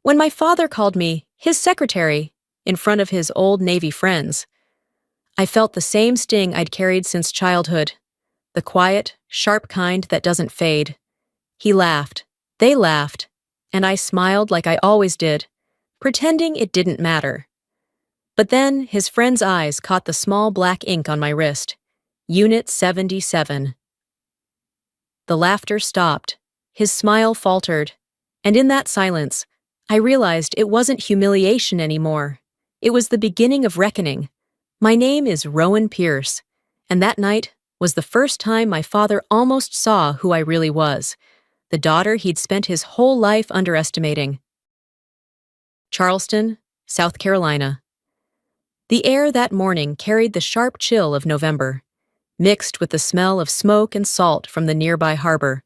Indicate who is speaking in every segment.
Speaker 1: When my father called me his secretary in front of his old Navy friends, I felt the same sting I'd carried since childhood, the quiet, sharp kind that doesn't fade. He laughed, they laughed, and I smiled like I always did, pretending it didn't matter. But then his friend's eyes caught the small black ink on my wrist. Unit 77. The laughter stopped, his smile faltered, and in that silence, I realized it wasn't humiliation anymore. It was the beginning of reckoning. My name is Rowan Pierce, and that night was the first time my father almost saw who I really was, the daughter he'd spent his whole life underestimating. Charleston, South Carolina. The air that morning carried the sharp chill of November, mixed with the smell of smoke and salt from the nearby harbor.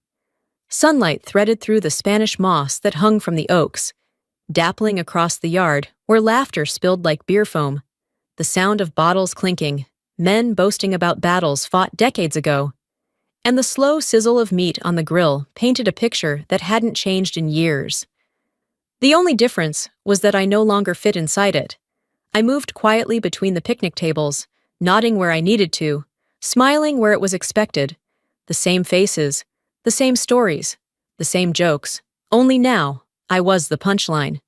Speaker 1: Sunlight threaded through the Spanish moss that hung from the oaks, dappling across the yard where laughter spilled like beer foam, the sound of bottles clinking, men boasting about battles fought decades ago, and the slow sizzle of meat on the grill painted a picture that hadn't changed in years. The only difference was that I no longer fit inside it. I moved quietly between the picnic tables, nodding where I needed to, smiling where it was expected. The same faces, the same stories, the same jokes. Only now, I was the punchline.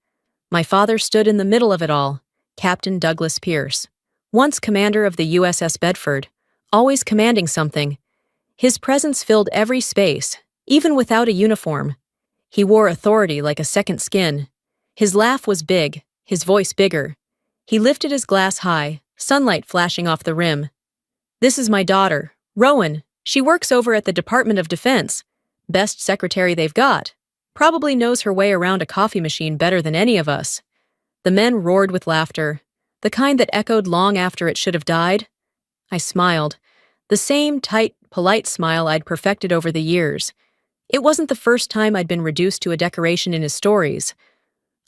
Speaker 1: My father stood in the middle of it all, Captain Douglas Pierce, once commander of the USS Bedford, always commanding something. His presence filled every space, even without a uniform. He wore authority like a second skin. His laugh was big, his voice bigger. He lifted his glass high, sunlight flashing off the rim. "This is my daughter, Rowan. She works over at the Department of Defense. Best secretary they've got. Probably knows her way around a coffee machine better than any of us." The men roared with laughter, the kind that echoed long after it should have died. I smiled, the same tight, polite smile I'd perfected over the years. It wasn't the first time I'd been reduced to a decoration in his stories.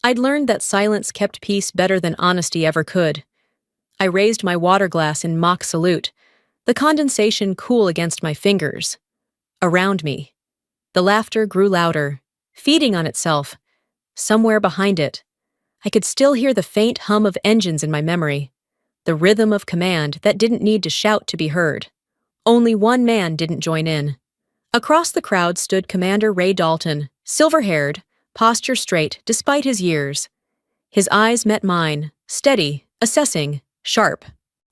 Speaker 1: I'd learned that silence kept peace better than honesty ever could. I raised my water glass in mock salute, the condensation cool against my fingers. Around me, the laughter grew louder, feeding on itself. Somewhere behind it, I could still hear the faint hum of engines in my memory, the rhythm of command that didn't need to shout to be heard. Only one man didn't join in. Across the crowd stood Commander Ray Dalton, silver-haired, posture straight despite his years. His eyes met mine, steady, assessing, sharp.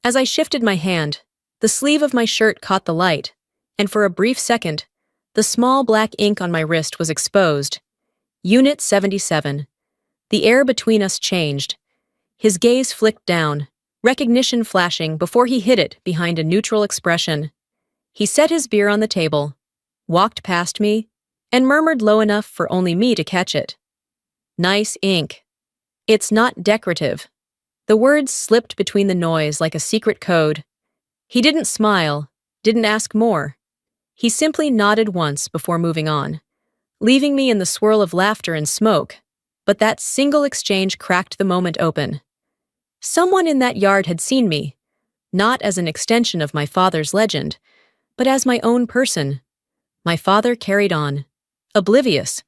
Speaker 1: As I shifted my hand, the sleeve of my shirt caught the light, and for a brief second, the small black ink on my wrist was exposed. Unit 77. The air between us changed. His gaze flicked down, recognition flashing before he hid it behind a neutral expression. He set his beer on the table, walked past me, and murmured low enough for only me to catch it. "Nice ink. It's not decorative." The words slipped between the noise like a secret code. He didn't smile, didn't ask more. He simply nodded once before moving on, leaving me in the swirl of laughter and smoke. But that single exchange cracked the moment open. Someone in that yard had seen me, not as an extension of my father's legend, but as my own person. My father carried on, oblivious.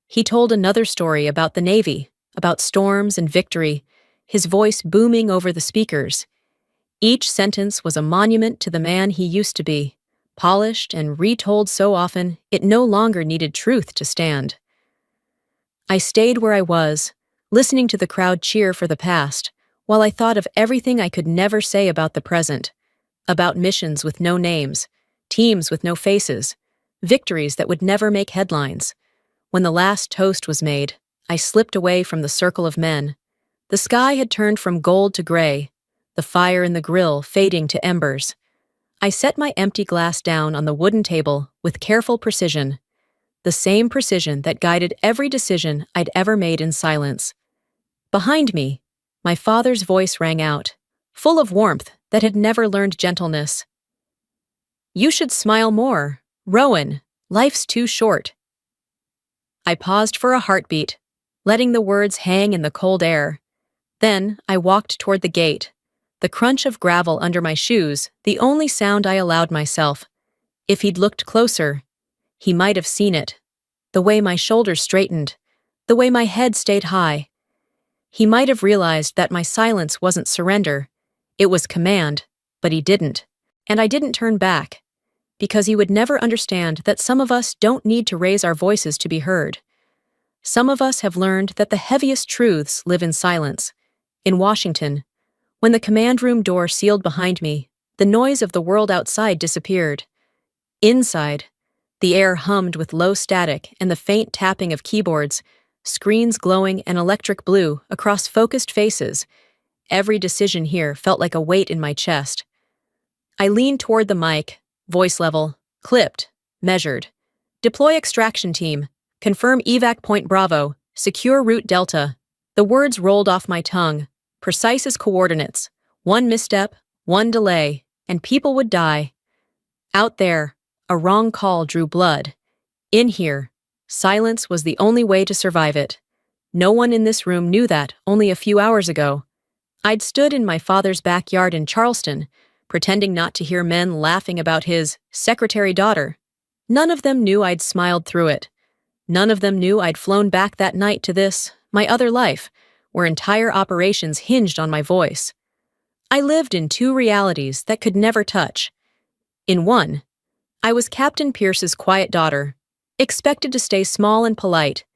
Speaker 1: He told another story about the Navy, about storms and victory, his voice booming over the speakers. Each sentence was a monument to the man he used to be, polished and retold so often it no longer needed truth to stand. I stayed where I was, listening to the crowd cheer for the past, while I thought of everything I could never say about the present, about missions with no names, teams with no faces, victories that would never make headlines. When the last toast was made, I slipped away from the circle of men. The sky had turned from gold to gray, the fire in the grill fading to embers. I set my empty glass down on the wooden table with careful precision, the same precision that guided every decision I'd ever made in silence. Behind me, my father's voice rang out, full of warmth that had never learned gentleness. "You should smile more, Rowan. Life's too short." I paused for a heartbeat, letting the words hang in the cold air. Then I walked toward the gate, the crunch of gravel under my shoes the only sound I allowed myself. If he'd looked closer, he might have seen it. The way my shoulders straightened, the way my head stayed high. He might have realized that my silence wasn't surrender, it was command, but he didn't. And I didn't turn back, because he would never understand that some of us don't need to raise our voices to be heard. Some of us have learned that the heaviest truths live in silence. In Washington, when the command room door sealed behind me, the noise of the world outside disappeared. Inside, the air hummed with low static and the faint tapping of keyboards, screens glowing an electric blue across focused faces. Every decision here felt like a weight in my chest. I leaned toward the mic, voice level, clipped, measured. Deploy extraction team. Confirm evac point Bravo. Secure route Delta. The words rolled off my tongue, precise as coordinates. One misstep, one delay, and people would die. Out there, a wrong call drew blood. In here, silence was the only way to survive it. No one in this room knew that only a few hours ago. I'd stood in my father's backyard in Charleston, pretending not to hear men laughing about his secretary daughter. None of them knew I'd smiled through it. None of them knew I'd flown back that night to this, my other life, where entire operations hinged on my voice. I lived in two realities that could never touch. In one, I was Captain Pierce's quiet daughter, expected to stay small and polite.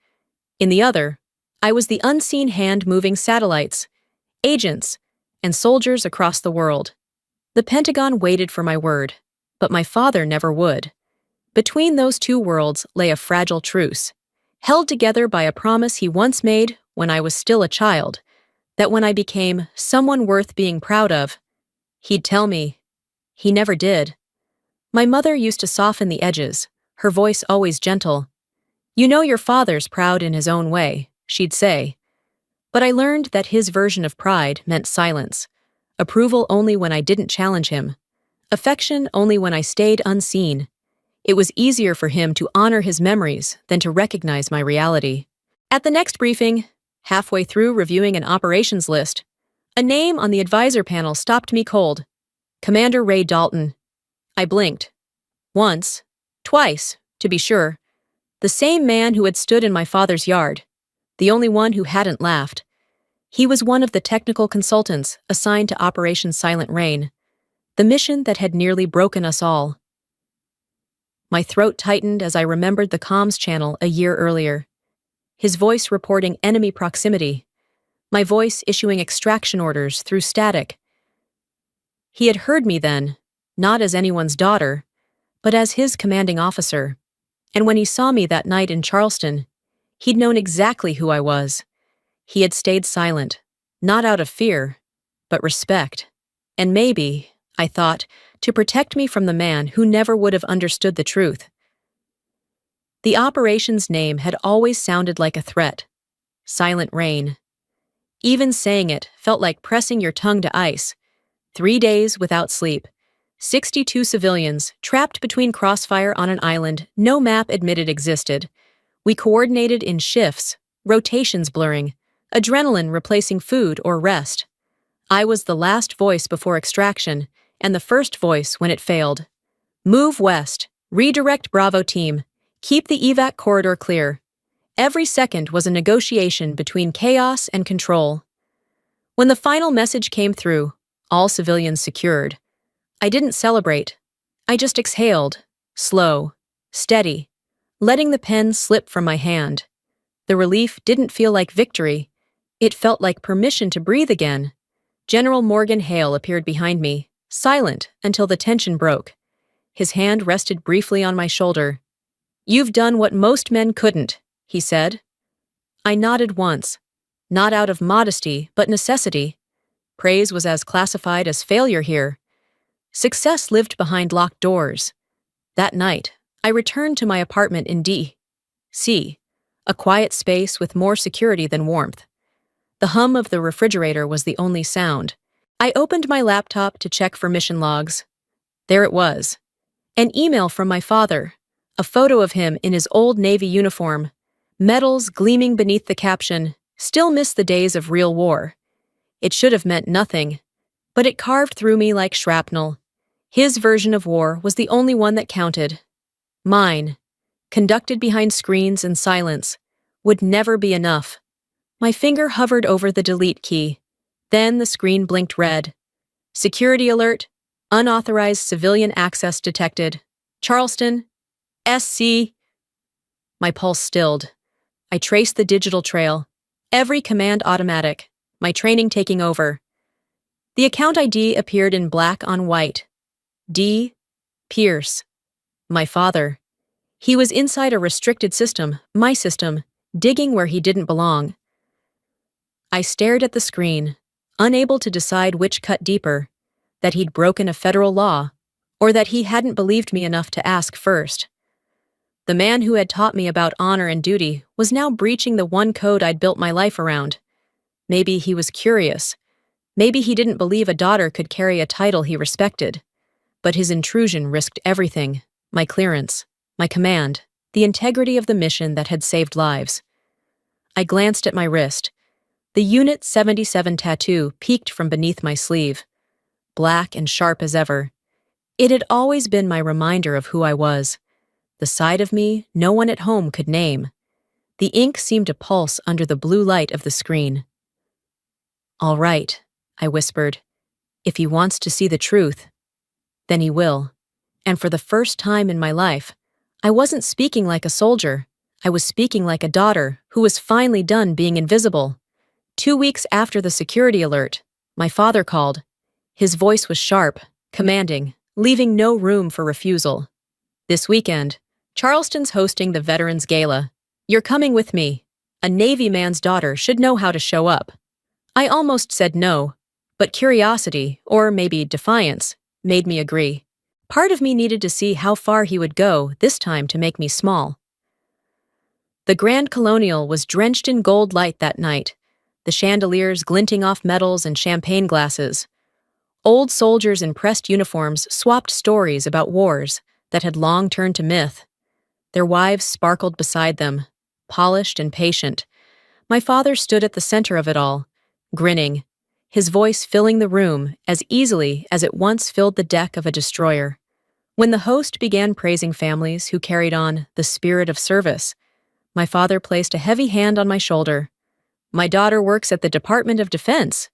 Speaker 1: In the other, I was the unseen hand moving satellites, agents, and soldiers across the world. The Pentagon waited for my word, but my father never would. Between those two worlds lay a fragile truce, held together by a promise he once made when I was still a child, that when I became someone worth being proud of, he'd tell me. He never did. My mother used to soften the edges, her voice always gentle. "You know your father's proud in his own way," she'd say. But I learned that his version of pride meant silence, approval only when I didn't challenge him, affection only when I stayed unseen. It was easier for him to honor his memories than to recognize my reality. At the next briefing, halfway through reviewing an operations list, a name on the advisor panel stopped me cold. Commander Ray Dalton. I blinked. Once, twice, to be sure. The same man who had stood in my father's yard. The only one who hadn't laughed. He was one of the technical consultants assigned to Operation Silent Rain, the mission that had nearly broken us all. My throat tightened as I remembered the comms channel a year earlier. His voice reporting enemy proximity. My voice issuing extraction orders through static. He had heard me then, not as anyone's daughter, but as his commanding officer. And when he saw me that night in Charleston, he'd known exactly who I was. He had stayed silent, not out of fear, but respect. And maybe, I thought, to protect me from the man who never would have understood the truth. The operation's name had always sounded like a threat. Silent Rain. Even saying it felt like pressing your tongue to ice. 3 days without sleep. 62 civilians trapped between crossfire on an island no map admitted existed. We coordinated in shifts, rotations blurring, adrenaline replacing food or rest. I was the last voice before extraction, and the first voice when it failed. Move west, redirect Bravo team, keep the evac corridor clear. Every second was a negotiation between chaos and control. When the final message came through, all civilians secured, I didn't celebrate. I just exhaled, slow, steady, letting the pen slip from my hand. The relief didn't feel like victory. It felt like permission to breathe again. General Morgan Hale appeared behind me, silent until the tension broke. His hand rested briefly on my shoulder. "You've done what most men couldn't," he said. I nodded once, not out of modesty, but necessity. Praise was as classified as failure here. Success lived behind locked doors. That night, I returned to my apartment in D.C., a quiet space with more security than warmth. The hum of the refrigerator was the only sound. I opened my laptop to check for mission logs. There it was. An email from my father, a photo of him in his old Navy uniform, medals gleaming beneath the caption, "Still miss the days of real war." It should have meant nothing, but it carved through me like shrapnel. His version of war was the only one that counted. Mine, conducted behind screens and silence, would never be enough. My finger hovered over the delete key. Then the screen blinked red. Security alert. Unauthorized civilian access detected. Charleston. SC. My pulse stilled. I traced the digital trail. Every command automatic. My training taking over. The account ID appeared in black on white. D. Pierce. My father. He was inside a restricted system, my system, digging where he didn't belong. I stared at the screen, unable to decide which cut deeper, that he'd broken a federal law, or that he hadn't believed me enough to ask first. The man who had taught me about honor and duty was now breaching the one code I'd built my life around. Maybe he was curious. Maybe he didn't believe a daughter could carry a title he respected. But his intrusion risked everything: my clearance, my command, the integrity of the mission that had saved lives. I glanced at my wrist. The Unit 77 tattoo peeked from beneath my sleeve, black and sharp as ever. It had always been my reminder of who I was, the side of me no one at home could name. The ink seemed to pulse under the blue light of the screen. "All right," I whispered. "If he wants to see the truth, then he will." And for the first time in my life, I wasn't speaking like a soldier. I was speaking like a daughter who was finally done being invisible. 2 weeks after the security alert, my father called. His voice was sharp, commanding, leaving no room for refusal. "This weekend, Charleston's hosting the Veterans Gala. You're coming with me. A Navy man's daughter should know how to show up." I almost said no, but curiosity, or maybe defiance, made me agree. Part of me needed to see how far he would go this time to make me small. The Grand Colonial was drenched in gold light that night, the chandeliers glinting off medals and champagne glasses. Old soldiers in pressed uniforms swapped stories about wars that had long turned to myth. Their wives sparkled beside them, polished and patient. My father stood at the center of it all, grinning, his voice filling the room as easily as it once filled the deck of a destroyer. When the host began praising families who carried on the spirit of service, my father placed a heavy hand on my shoulder. "My daughter works at the Department of Defense,"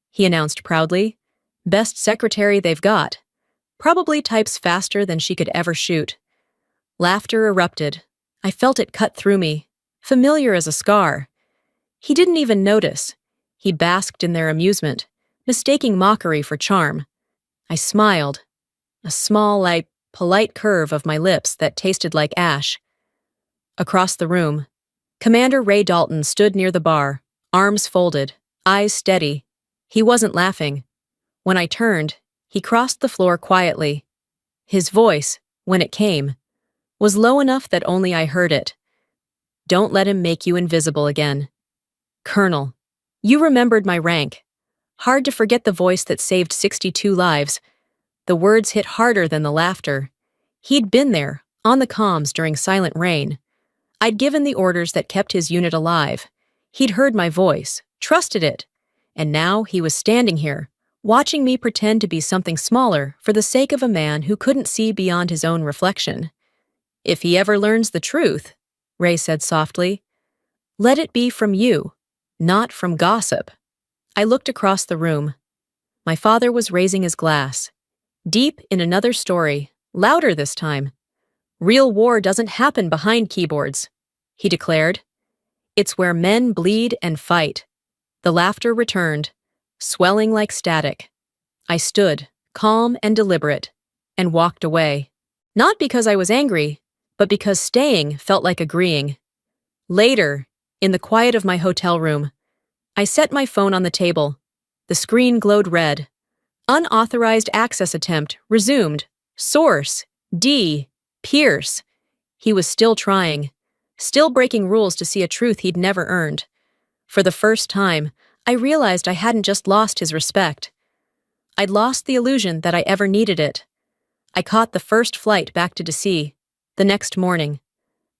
Speaker 1: he announced proudly. "Best secretary they've got. Probably types faster than she could ever shoot." Laughter erupted. I felt it cut through me, familiar as a scar. He didn't even notice. He basked in their amusement, mistaking mockery for charm. I smiled, a small, polite curve of my lips that tasted like ash. Across the room, Commander Ray Dalton stood near the bar, arms folded, eyes steady. He wasn't laughing. When I turned, he crossed the floor quietly. His voice, when it came, was low enough that only I heard it. "Don't let him make you invisible again. Colonel." You remembered my rank. Hard to forget the voice that saved 62 lives. The words hit harder than the laughter. He'd been there, on the comms during Silent Rain. I'd given the orders that kept his unit alive. He'd heard my voice, trusted it. And now he was standing here, watching me pretend to be something smaller for the sake of a man who couldn't see beyond his own reflection. "If he ever learns the truth," Ray said softly, "let it be from you, not from gossip." I looked across the room. My father was raising his glass. Deep in another story, louder this time. "Real war doesn't happen behind keyboards," he declared. "It's where men bleed and fight." The laughter returned, swelling like static. I stood, calm and deliberate, and walked away. Not because I was angry, but because staying felt like agreeing. Later, in the quiet of my hotel room, I set my phone on the table. The screen glowed red. "Unauthorized access attempt resumed. Source, D. Pierce." He was still trying, still breaking rules to see a truth he'd never earned. For the first time, I realized I hadn't just lost his respect. I'd lost the illusion that I ever needed it. I caught the first flight back to DC, the next morning.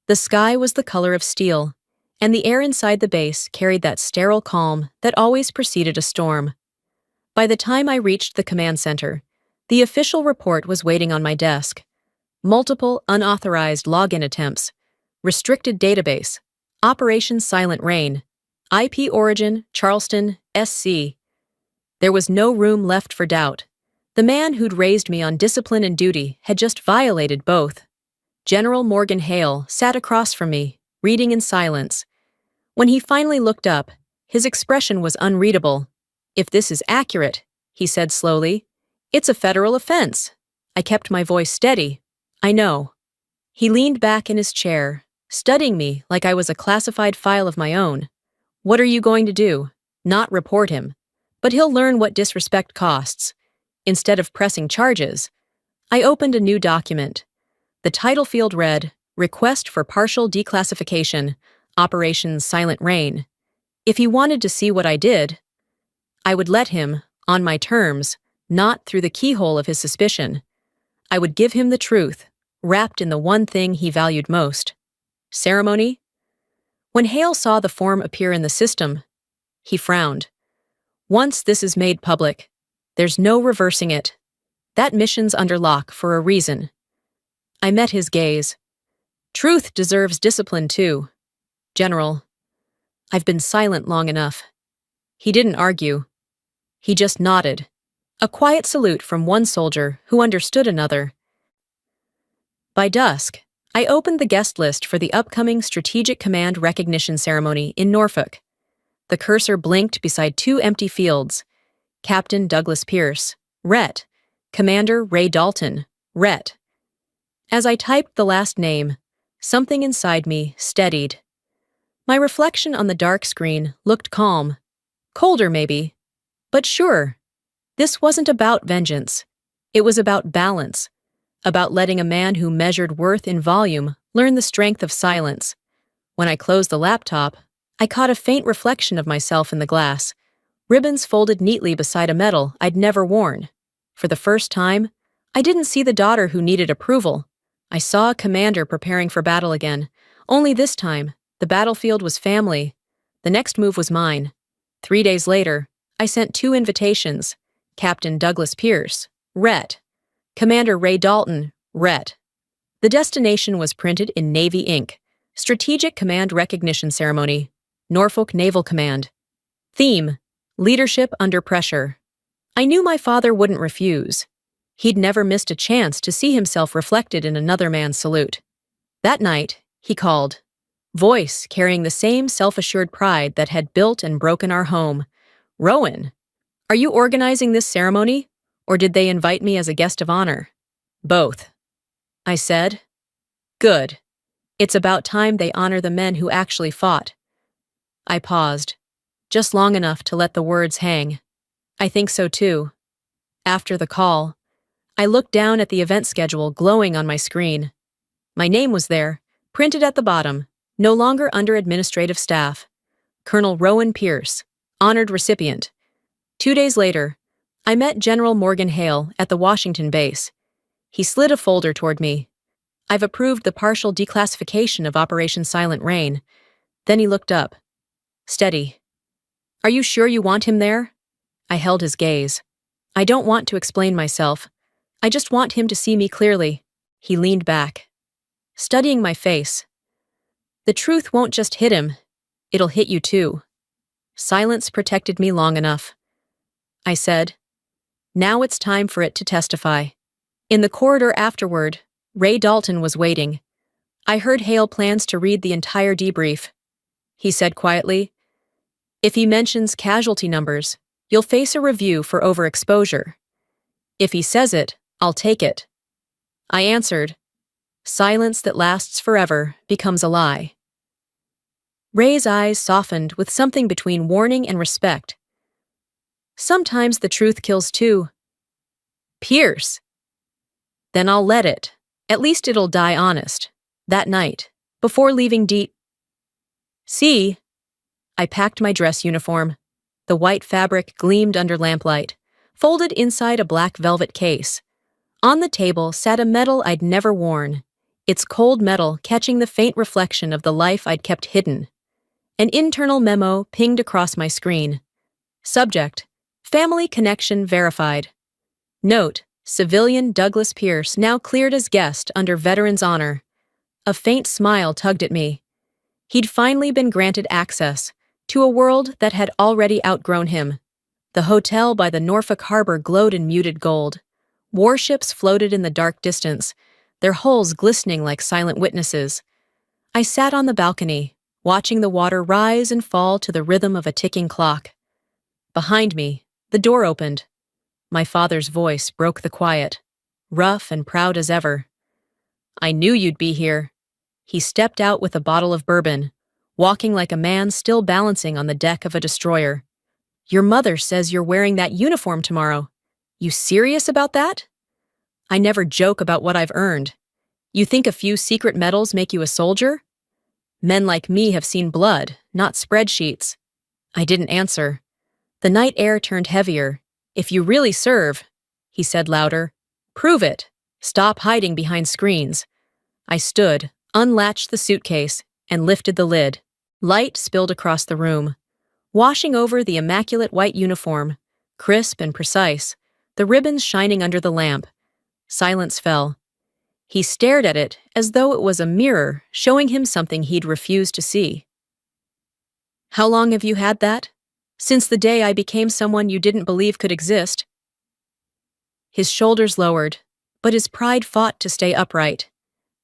Speaker 1: The sky was the color of steel, and the air inside the base carried that sterile calm that always preceded a storm. By the time I reached the command center, the official report was waiting on my desk. Multiple unauthorized login attempts, restricted database, Operation Silent Rain. IP origin, Charleston, SC. There was no room left for doubt. The man who'd raised me on discipline and duty had just violated both. General Morgan Hale sat across from me, reading in silence. When he finally looked up, his expression was unreadable. "If this is accurate," he said slowly, "it's a federal offense." I kept my voice steady. "I know." He leaned back in his chair, studying me like I was a classified file of my own. "What are you going to do? Not report him. But he'll learn what disrespect costs." Instead of pressing charges, I opened a new document. The title field read, "Request for Partial Declassification, Operation Silent Rain." If he wanted to see what I did, I would let him, on my terms, not through the keyhole of his suspicion. I would give him the truth, wrapped in the one thing he valued most. Ceremony? When Hale saw the form appear in the system, he frowned. "Once this is made public, there's no reversing it. That mission's under lock for a reason." I met his gaze. "Truth deserves discipline too. General, I've been silent long enough." He didn't argue. He just nodded. A quiet salute from one soldier who understood another. By dusk, I opened the guest list for the upcoming Strategic Command Recognition Ceremony in Norfolk. The cursor blinked beside two empty fields. Captain Douglas Pierce, Ret. Commander Ray Dalton, Ret. As I typed the last name, something inside me steadied. My reflection on the dark screen looked calm. Colder, maybe. But sure, this wasn't about vengeance. It was about balance. About letting a man who measured worth in volume learn the strength of silence. When I closed the laptop, I caught a faint reflection of myself in the glass, ribbons folded neatly beside a medal I'd never worn. For the first time, I didn't see the daughter who needed approval. I saw a commander preparing for battle again. Only this time, the battlefield was family. The next move was mine. 3 days later, I sent 2 invitations. Captain Douglas Pierce, Ret. Commander Ray Dalton, Ret. The destination was printed in Navy ink. Strategic Command Recognition Ceremony, Norfolk Naval Command. Theme: Leadership Under Pressure. I knew my father wouldn't refuse. He'd never missed a chance to see himself reflected in another man's salute. That night, he called. Voice carrying the same self-assured pride that had built and broken our home. "Rowan, are you organizing this ceremony, or did they invite me as a guest of honor?" "Both," I said. "Good. It's about time they honor the men who actually fought." I paused, just long enough to let the words hang. "I think so too." After the call, I looked down at the event schedule glowing on my screen. My name was there, printed at the bottom, no longer under administrative staff. Colonel Rowan Pierce, honored recipient. 2 days later, I met General Morgan Hale at the Washington base. He slid a folder toward me. "I've approved the partial declassification of Operation Silent Rain." Then he looked up. Steady. "Are you sure you want him there?" I held his gaze. "I don't want to explain myself. I just want him to see me clearly." He leaned back, studying my face. "The truth won't just hit him. It'll hit you too." Silence protected me long enough. I said, "Now it's time for it to testify." In the corridor afterward, Ray Dalton was waiting. I heard Hale plans to read the entire debrief. He said quietly, "If he mentions casualty numbers, you'll face a review for overexposure. If he says it, I'll take it." I answered, "Silence that lasts forever becomes a lie." Ray's eyes softened with something between warning and respect. "Sometimes the truth kills too." "Pierce." "Then I'll let it. At least it'll die honest." That night, before leaving See, I packed my dress uniform. The white fabric gleamed under lamplight, folded inside a black velvet case. On the table sat a medal I'd never worn, its cold metal catching the faint reflection of the life I'd kept hidden. An internal memo pinged across my screen. Subject: Family connection verified. Note: Civilian Douglas Pierce now cleared as guest under Veterans Honor. A faint smile tugged at me. He'd finally been granted access to a world that had already outgrown him. The hotel by the Norfolk harbor glowed in muted gold. Warships floated in the dark distance, their hulls glistening like silent witnesses. I sat on the balcony, watching the water rise and fall to the rhythm of a ticking clock. Behind me, the door opened. My father's voice broke the quiet, rough and proud as ever. "I knew you'd be here." He stepped out with a bottle of bourbon, walking like a man still balancing on the deck of a destroyer. "Your mother says you're wearing that uniform tomorrow. You serious about that?" "I never joke about what I've earned. You think a few secret medals make you a soldier? Men like me have seen blood, not spreadsheets." I didn't answer. The night air turned heavier. "If you really serve," he said louder, "prove it. Stop hiding behind screens." I stood, unlatched the suitcase, and lifted the lid. Light spilled across the room, washing over the immaculate white uniform, crisp and precise, the ribbons shining under the lamp. Silence fell. He stared at it as though it was a mirror showing him something he'd refused to see. "How long have you had that?" "Since the day I became someone you didn't believe could exist." His shoulders lowered, but his pride fought to stay upright.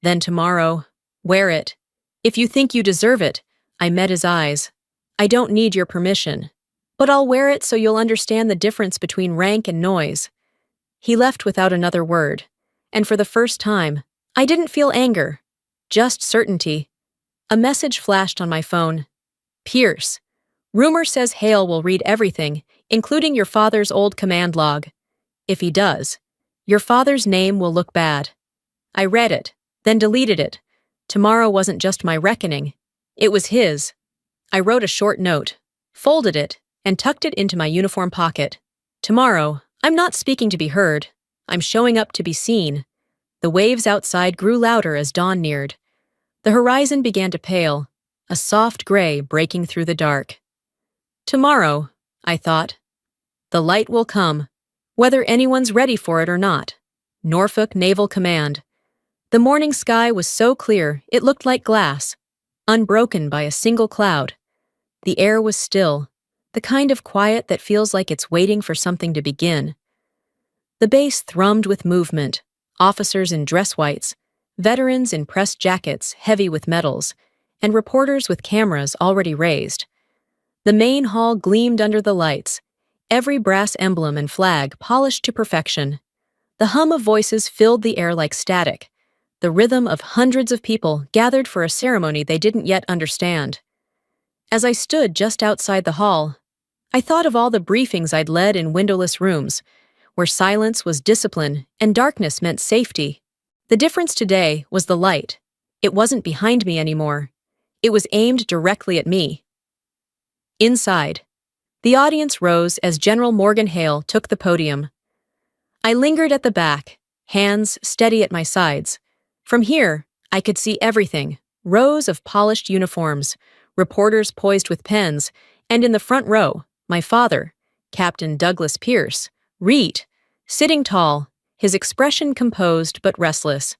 Speaker 1: "Then tomorrow, wear it. If you think you deserve it." I met his eyes. "I don't need your permission, but I'll wear it so you'll understand the difference between rank and noise." He left without another word, and for the first time, I didn't feel anger, just certainty. A message flashed on my phone. "Pierce, rumor says Hale will read everything, including your father's old command log. If he does, your father's name will look bad." I read it, then deleted it. Tomorrow wasn't just my reckoning. It was his. I wrote a short note, folded it, and tucked it into my uniform pocket. Tomorrow, I'm not speaking to be heard. I'm showing up to be seen. The waves outside grew louder as dawn neared. The horizon began to pale, a soft gray breaking through the dark. Tomorrow, I thought, the light will come, whether anyone's ready for it or not. Norfolk Naval Command. The morning sky was so clear it looked like glass, unbroken by a single cloud. The air was still, the kind of quiet that feels like it's waiting for something to begin. The base thrummed with movement, officers in dress whites, veterans in pressed jackets heavy with medals, and reporters with cameras already raised. The main hall gleamed under the lights, every brass emblem and flag polished to perfection. The hum of voices filled the air like static, the rhythm of hundreds of people gathered for a ceremony they didn't yet understand. As I stood just outside the hall, I thought of all the briefings I'd led in windowless rooms, where silence was discipline and darkness meant safety. The difference today was the light. It wasn't behind me anymore. It was aimed directly at me. Inside, the audience rose as General Morgan Hale took the podium. I lingered at the back, hands steady at my sides. From here, I could see everything, rows of polished uniforms, reporters poised with pens, and in the front row, my father, Captain Douglas Pierce, Reed, sitting tall, his expression composed but restless.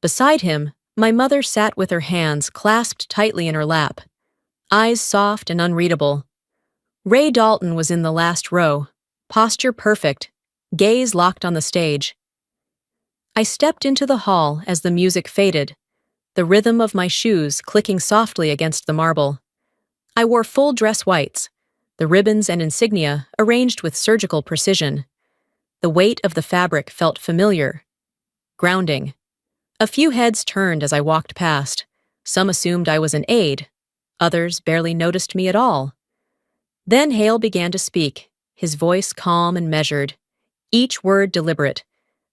Speaker 1: Beside him, my mother sat with her hands clasped tightly in her lap, eyes soft and unreadable. Ray Dalton was in the last row, posture perfect, gaze locked on the stage. I stepped into the hall as the music faded, the rhythm of my shoes clicking softly against the marble. I wore full dress whites, the ribbons and insignia arranged with surgical precision. The weight of the fabric felt familiar, grounding. A few heads turned as I walked past. Some assumed I was an aide, others barely noticed me at all. Then Hale began to speak, his voice calm and measured, each word deliberate.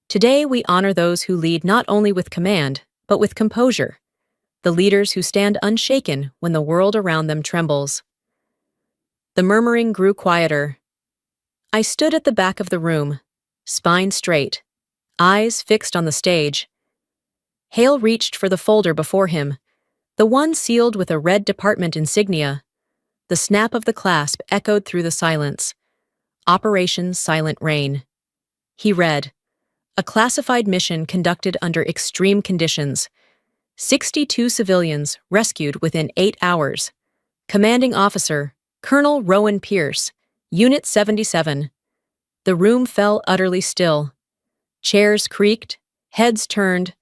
Speaker 1: "Today we honor those who lead not only with command, but with composure, the leaders who stand unshaken when the world around them trembles." The murmuring grew quieter. I stood at the back of the room, spine straight, eyes fixed on the stage. Hale reached for the folder before him, the one sealed with a red department insignia. The snap of the clasp echoed through the silence. Operation Silent Rain. He read, "A classified mission conducted under extreme conditions. 62 civilians rescued within 8 hours. Commanding Officer, Colonel Rowan Pierce, Unit 77. The room fell utterly still. Chairs creaked, heads turned.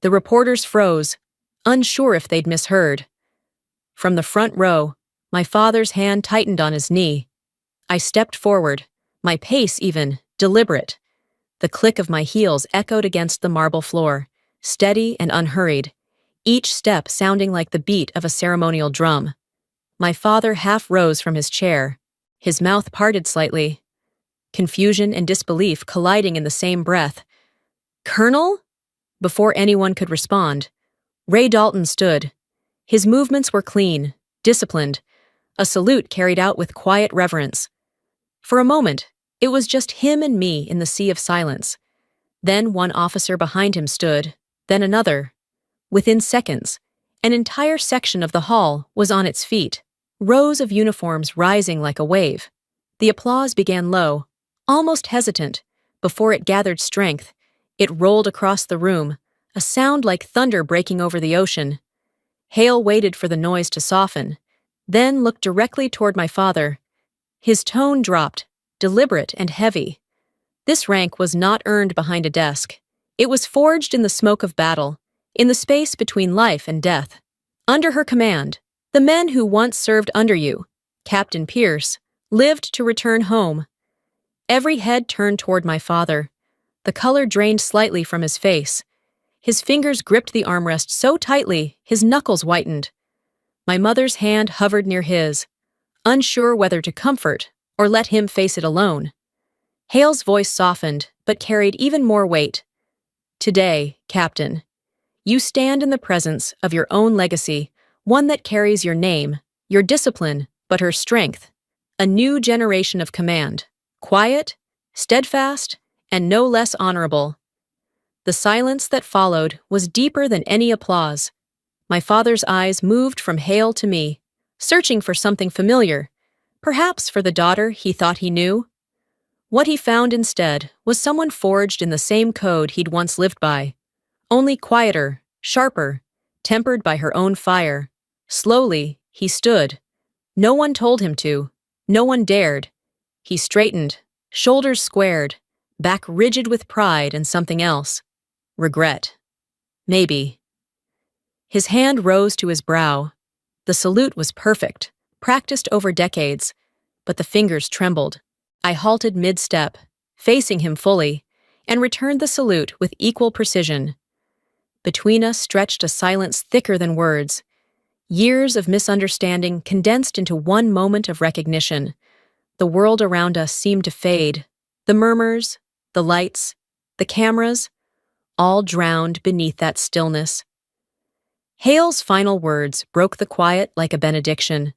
Speaker 1: The reporters froze, unsure if they'd misheard. From the front row, my father's hand tightened on his knee. I stepped forward, my pace even, deliberate. The click of my heels echoed against the marble floor, steady and unhurried, each step sounding like the beat of a ceremonial drum. My father half rose from his chair, his mouth parted slightly, confusion and disbelief colliding in the same breath. "Colonel?" Before anyone could respond, Ray Dalton stood. His movements were clean, disciplined, a salute carried out with quiet reverence. For a moment, it was just him and me in the sea of silence. Then one officer behind him stood, then another. Within seconds, an entire section of the hall was on its feet, rows of uniforms rising like a wave. The applause began low, almost hesitant. Before it gathered strength, it rolled across the room, a sound like thunder breaking over the ocean. Hale waited for the noise to soften, then looked directly toward my father. His tone dropped, deliberate and heavy. This rank was not earned behind a desk. It was forged in the smoke of battle, in the space between life and death. Under her command, the men who once served under you, Captain Pierce, lived to return home. Every head turned toward my father. The color drained slightly from his face. His fingers gripped the armrest so tightly, his knuckles whitened. My mother's hand hovered near his, unsure whether to comfort or let him face it alone. Hale's voice softened, but carried even more weight. "Today, Captain, you stand in the presence of your own legacy, one that carries your name, your discipline, but her strength. A new generation of command, quiet, steadfast, and no less honorable." The silence that followed was deeper than any applause. My father's eyes moved from Hale to me, searching for something familiar, perhaps for the daughter he thought he knew. What he found instead was someone forged in the same code he'd once lived by, only quieter, sharper, tempered by her own fire. Slowly, he stood. No one told him to. No one dared. He straightened, shoulders squared, back rigid with pride and something else. Regret. Maybe. His hand rose to his brow. The salute was perfect, practiced over decades, but the fingers trembled. I halted mid-step, facing him fully, and returned the salute with equal precision. Between us stretched a silence thicker than words. Years of misunderstanding condensed into one moment of recognition. The world around us seemed to fade. The murmurs, the lights, the cameras, all drowned beneath that stillness. Hale's final words broke the quiet like a benediction.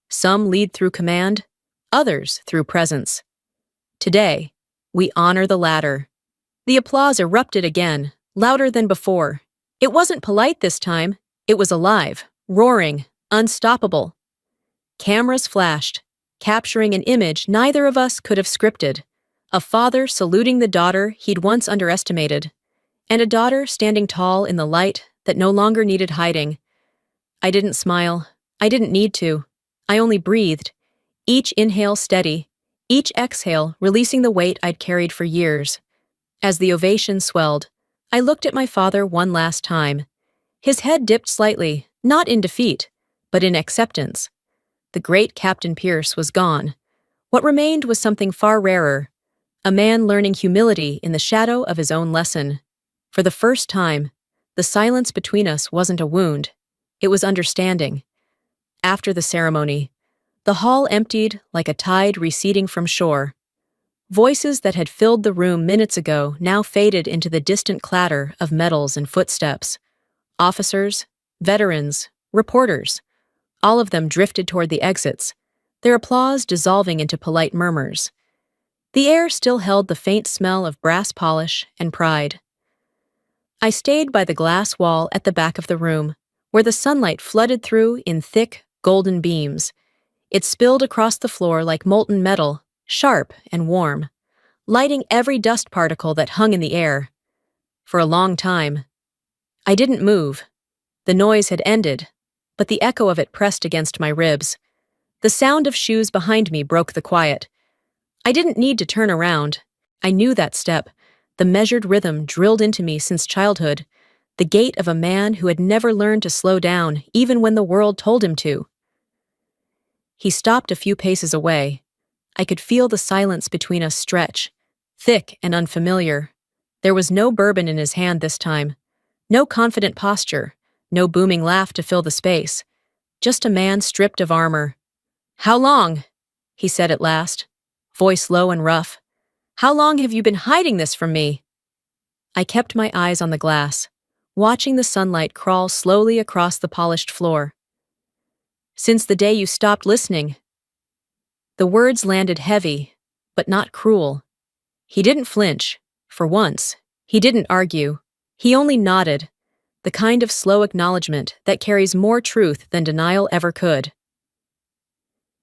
Speaker 1: Some lead through command, others through presence. Today, we honor the latter. The applause erupted again, louder than before. It wasn't polite this time. It was alive, roaring, unstoppable. Cameras flashed, capturing an image neither of us could have scripted. A father saluting the daughter he'd once underestimated, and a daughter standing tall in the light that no longer needed hiding. I didn't smile. I didn't need to. I only breathed, each inhale steady, each exhale releasing the weight I'd carried for years. As the ovation swelled, I looked at my father one last time. His head dipped slightly, not in defeat, but in acceptance. The great Captain Pierce was gone. What remained was something far rarer, a man learning humility in the shadow of his own lesson. For the first time, the silence between us wasn't a wound. It was understanding. After the ceremony, the hall emptied like a tide receding from shore. Voices that had filled the room minutes ago now faded into the distant clatter of metals and footsteps. Officers, veterans, reporters, all of them drifted toward the exits, their applause dissolving into polite murmurs. The air still held the faint smell of brass polish and pride. I stayed by the glass wall at the back of the room, where the sunlight flooded through in thick, golden beams. It spilled across the floor like molten metal, sharp and warm, lighting every dust particle that hung in the air. For a long time, I didn't move, The noise had ended, but the echo of it pressed against my ribs. The sound of shoes behind me broke the quiet. I didn't need to turn around. I knew that step, the measured rhythm drilled into me since childhood, the gait of a man who had never learned to slow down even when the world told him to. He stopped a few paces away. I could feel the silence between us stretch, thick and unfamiliar. There was no bourbon in his hand this time, no confident posture, no booming laugh to fill the space, just a man stripped of armor. "How long?" he said at last, voice low and rough. "How long have you been hiding this from me?" I kept my eyes on the glass, watching the sunlight crawl slowly across the polished floor. "Since the day you stopped listening." The words landed heavy, but not cruel. He didn't flinch, for once. He didn't argue. He only nodded, the kind of slow acknowledgement that carries more truth than denial ever could.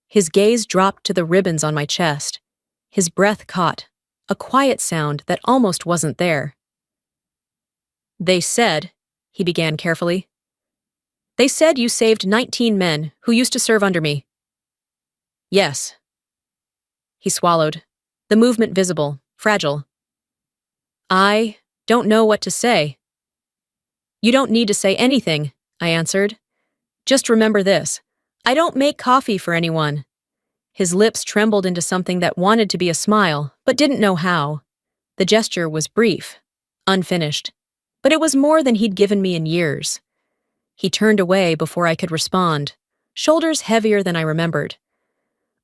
Speaker 1: His gaze dropped to the ribbons on my chest. His breath caught, a quiet sound that almost wasn't there. "They said," he began carefully, "they said you saved 19 men who used to serve under me." "Yes." He swallowed, the movement visible, fragile. "I don't know what to say." "You don't need to say anything," I answered. "Just remember this. I don't make coffee for anyone." His lips trembled into something that wanted to be a smile, but didn't know how. The gesture was brief, unfinished, but it was more than he'd given me in years. He turned away before I could respond, shoulders heavier than I remembered.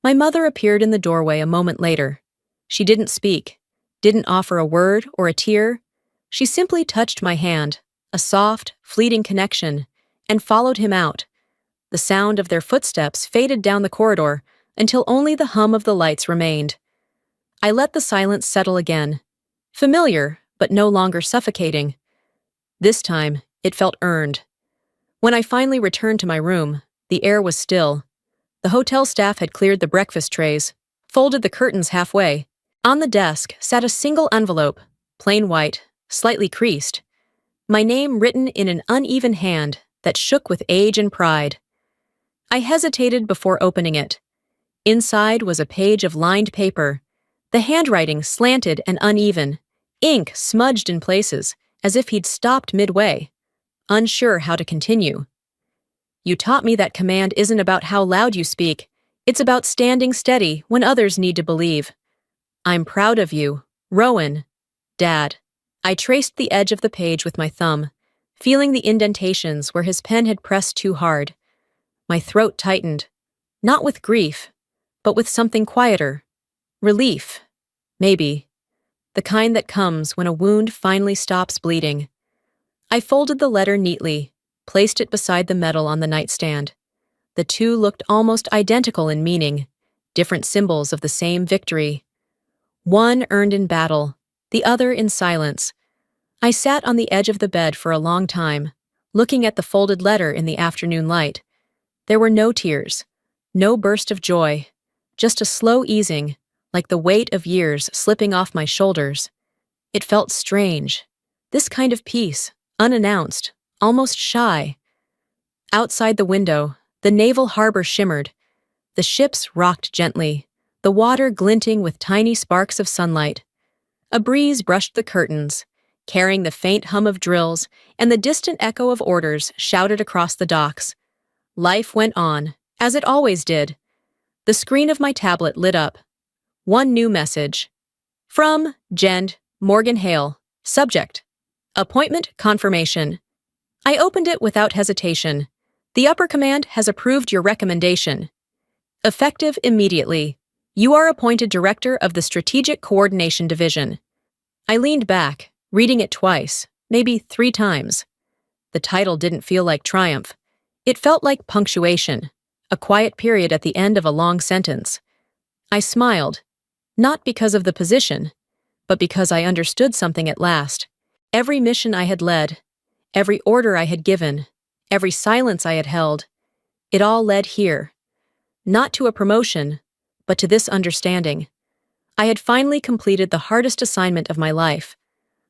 Speaker 1: My mother appeared in the doorway a moment later. She didn't speak, didn't offer a word or a tear. She simply touched my hand, a soft, fleeting connection, and followed him out. The sound of their footsteps faded down the corridor until only the hum of the lights remained. I let the silence settle again. Familiar, but no longer suffocating. This time, it felt earned. When I finally returned to my room, the air was still. The hotel staff had cleared the breakfast trays, folded the curtains halfway. On the desk sat a single envelope, plain white, slightly creased. My name written in an uneven hand that shook with age and pride. I hesitated before opening it. Inside was a page of lined paper, the handwriting slanted and uneven, ink smudged in places, as if he'd stopped midway, unsure how to continue. "You taught me that command isn't about how loud you speak, it's about standing steady when others need to believe. I'm proud of you, Rowan. Dad." I traced the edge of the page with my thumb, feeling the indentations where his pen had pressed too hard. My throat tightened, not with grief, but with something quieter. Relief, maybe. The kind that comes when a wound finally stops bleeding. I folded the letter neatly, placed it beside the medal on the nightstand. The two looked almost identical in meaning, different symbols of the same victory. One earned in battle, the other in silence. I sat on the edge of the bed for a long time, looking at the folded letter in the afternoon light. There were no tears, no burst of joy, just a slow easing, like the weight of years slipping off my shoulders. It felt strange. This kind of peace, unannounced, almost shy. Outside the window, the naval harbor shimmered. The ships rocked gently, the water glinting with tiny sparks of sunlight. A breeze brushed the curtains, carrying the faint hum of drills and the distant echo of orders shouted across the docks. Life went on, as it always did. The screen of my tablet lit up. One new message. From Jen Morgan Hale. Subject: Appointment confirmation. I opened it without hesitation. The upper command has approved your recommendation. Effective immediately. You are appointed Director of the Strategic Coordination Division. I leaned back, reading it twice, maybe 3 times. The title didn't feel like triumph. It felt like punctuation, a quiet period at the end of a long sentence. I smiled, not because of the position, but because I understood something at last. Every mission I had led, every order I had given, every silence I had held, it all led here. Not to a promotion, but to this understanding. I had finally completed the hardest assignment of my life.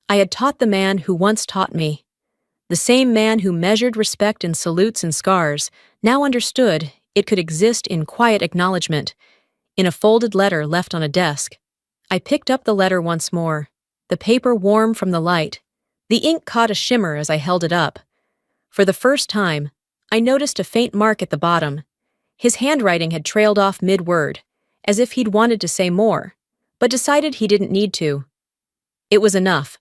Speaker 1: I had taught the man who once taught me. The same man who measured respect in salutes and scars now understood it could exist in quiet acknowledgement, in a folded letter left on a desk. I picked up the letter once more, the paper warm from the light. The ink caught a shimmer as I held it up. For the first time, I noticed a faint mark at the bottom. His handwriting had trailed off mid-word, as if he'd wanted to say more, but decided he didn't need to. It was enough.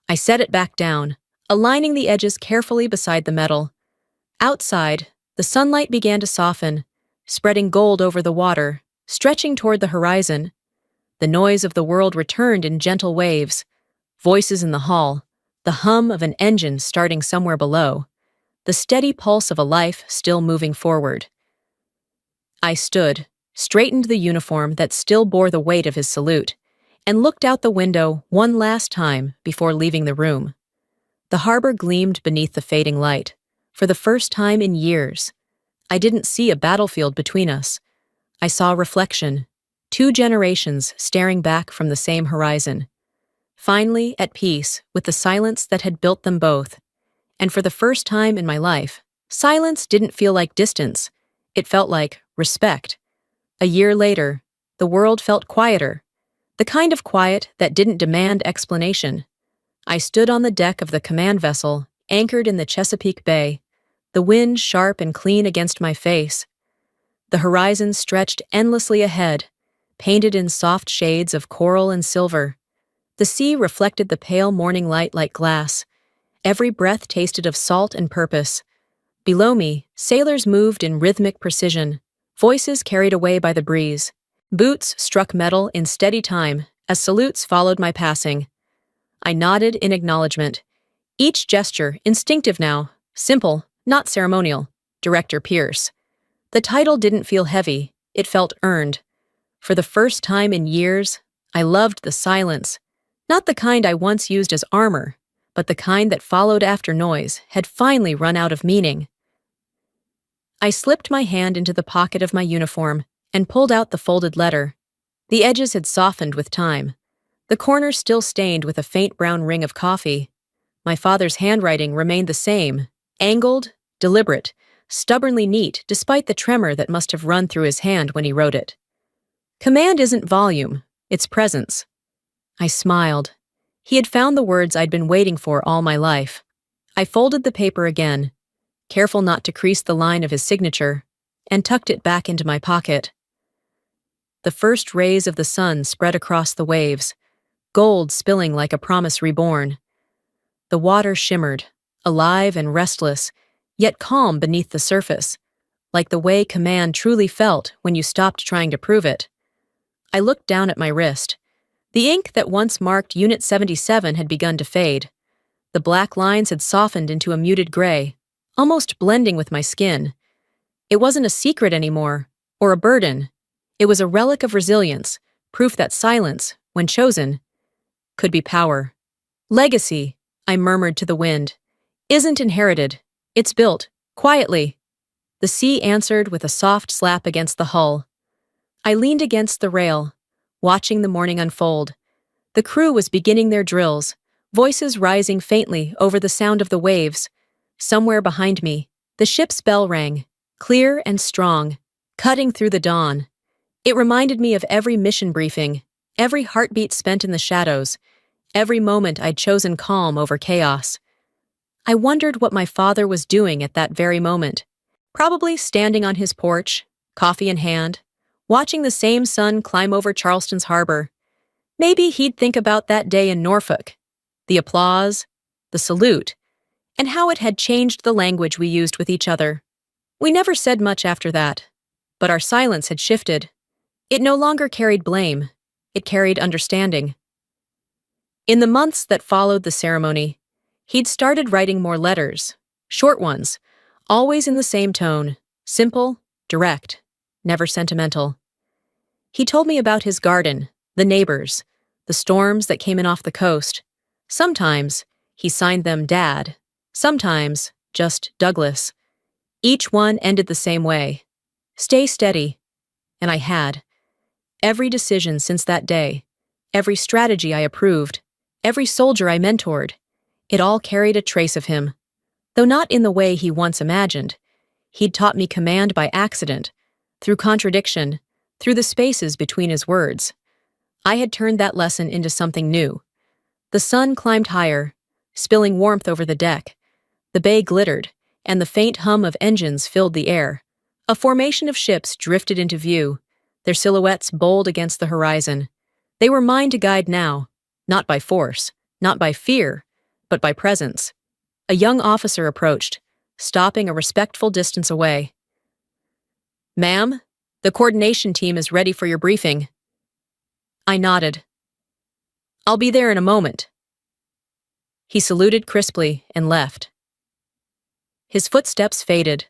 Speaker 1: I set it back down, aligning the edges carefully beside the metal. Outside, the sunlight began to soften, spreading gold over the water, stretching toward the horizon. The noise of the world returned in gentle waves. Voices in the hall, the hum of an engine starting somewhere below, the steady pulse of a life still moving forward. I stood, straightened the uniform that still bore the weight of his salute, and looked out the window one last time before leaving the room. The harbor gleamed beneath the fading light. For the first time in years, I didn't see a battlefield between us. I saw reflection, two generations staring back from the same horizon. Finally, at peace with the silence that had built them both. And for the first time in my life, silence didn't feel like distance. It felt like respect. A year later, the world felt quieter, the kind of quiet that didn't demand explanation. I stood on the deck of the command vessel, anchored in the Chesapeake Bay, the wind sharp and clean against my face. The horizon stretched endlessly ahead, painted in soft shades of coral and silver. The sea reflected the pale morning light like glass. Every breath tasted of salt and purpose. Below me, sailors moved in rhythmic precision, voices carried away by the breeze. Boots struck metal in steady time as salutes followed my passing. I nodded in acknowledgement, each gesture instinctive now, simple, not ceremonial. Director Pierce. The title didn't feel heavy, it felt earned. For the first time in years, I loved the silence, not the kind I once used as armor, but the kind that followed after noise had finally run out of meaning. I slipped my hand into the pocket of my uniform and pulled out the folded letter. The edges had softened with time, the corners still stained with a faint brown ring of coffee. My father's handwriting remained the same, angled, deliberate, stubbornly neat despite the tremor that must have run through his hand when he wrote it. Command isn't volume, it's presence. I smiled. He had found the words I'd been waiting for all my life. I folded the paper again, careful not to crease the line of his signature, and tucked it back into my pocket. The first rays of the sun spread across the waves, gold spilling like a promise reborn. The water shimmered, alive and restless, yet calm beneath the surface, like the way command truly felt when you stopped trying to prove it. I looked down at my wrist. The ink that once marked Unit 77 had begun to fade. The black lines had softened into a muted gray, almost blending with my skin. It wasn't a secret anymore, or a burden. It was a relic of resilience, proof that silence, when chosen, could be power. Legacy, I murmured to the wind, isn't inherited. It's built, quietly. The sea answered with a soft slap against the hull. I leaned against the rail, watching the morning unfold. The crew was beginning their drills, voices rising faintly over the sound of the waves. Somewhere behind me, the ship's bell rang, clear and strong, cutting through the dawn. It reminded me of every mission briefing, every heartbeat spent in the shadows, every moment I'd chosen calm over chaos. I wondered what my father was doing at that very moment. Probably standing on his porch, coffee in hand, watching the same sun climb over Charleston's harbor. Maybe he'd think about that day in Norfolk, the applause, the salute, and how it had changed the language we used with each other. We never said much after that, but our silence had shifted. It no longer carried blame, it carried understanding. In the months that followed the ceremony, he'd started writing more letters, short ones, always in the same tone, simple, direct, never sentimental. He told me about his garden, the neighbors, the storms that came in off the coast. Sometimes he signed them Dad, sometimes just Douglas. Each one ended the same way. Stay steady. And I had. Every decision since that day, every strategy I approved, every soldier I mentored, it all carried a trace of him. Though not in the way he once imagined, he'd taught me command by accident, through contradiction, through the spaces between his words. I had turned that lesson into something new. The sun climbed higher, spilling warmth over the deck. The bay glittered, and the faint hum of engines filled the air. A formation of ships drifted into view, their silhouettes bold against the horizon. They were mine to guide now, not by force, not by fear, but by presence. A young officer approached, stopping a respectful distance away. "Ma'am, the coordination team is ready for your briefing." I nodded. "I'll be there in a moment." He saluted crisply and left. His footsteps faded,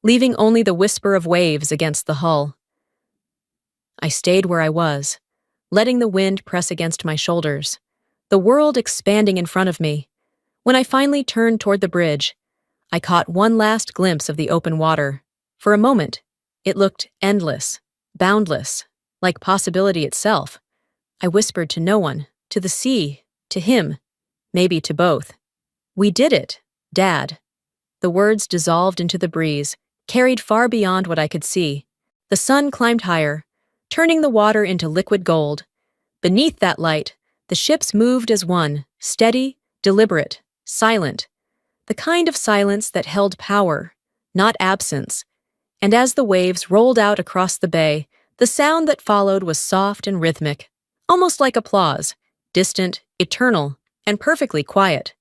Speaker 1: leaving only the whisper of waves against the hull. I stayed where I was, letting the wind press against my shoulders, the world expanding in front of me. When I finally turned toward the bridge, I caught one last glimpse of the open water. For a moment, it looked endless, boundless, like possibility itself. I whispered to no one, to the sea, to him, maybe to both. "We did it, Dad." The words dissolved into the breeze, carried far beyond what I could see. The sun climbed higher, turning the water into liquid gold. Beneath that light, the ships moved as one, steady, deliberate, silent. The kind of silence that held power, not absence. And as the waves rolled out across the bay, the sound that followed was soft and rhythmic, almost like applause, distant, eternal, and perfectly quiet.